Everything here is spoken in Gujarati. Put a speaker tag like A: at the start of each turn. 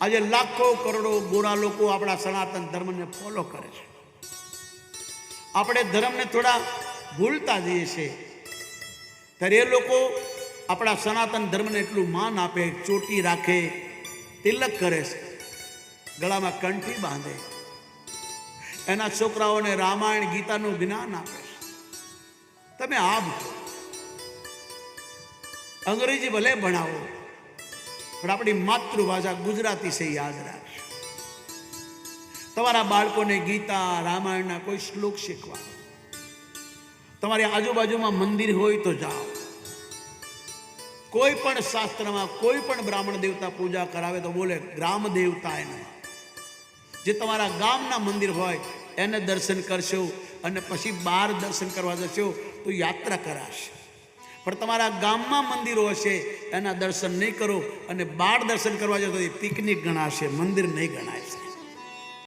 A: આજે લાખો કરોડો ગોરા લોકો આપણા સનાતન ધર્મને ફોલો કરે છે. આપણે ધર્મને થોડા ભૂલતા જઈએ છીએ. ત્યારે એ લોકો આપણા સનાતન ધર્મને એટલું માન આપે, ચોટી રાખે, તિલક કરે છે, ગળામાં કંઠી બાંધે, એના છોકરાઓને રામાયણ ગીતાનું જ્ઞાન આપે છે. તમે આમ અંગ્રેજી ભલે ભણાવો પણ આપણી માતૃભાષા ગુજરાતી છે યાદ રાખજો. તમારા બાળકોને ગીતા રામાયણના કોઈ શ્લોક શીખવા. તમારી આજુબાજુમાં મંદિર હોય તો જાઓ. કોઈ પણ શાસ્ત્રમાં કોઈ પણ બ્રાહ્મણ દેવતા પૂજા કરાવે તો બોલે ગ્રામ દેવતા એને. જે તમારા ગામના મંદિર હોય એને દર્શન કરશો અને પછી બહાર દર્શન કરવા જશો તો યાત્રા કરાશે. પણ તમારા ગામમાં મંદિરો હશે એના દર્શન નહીં કરો અને બહાર દર્શન કરવા જશો તો એ પિકનિક ગણાશે, મંદિર નહીં ગણાય.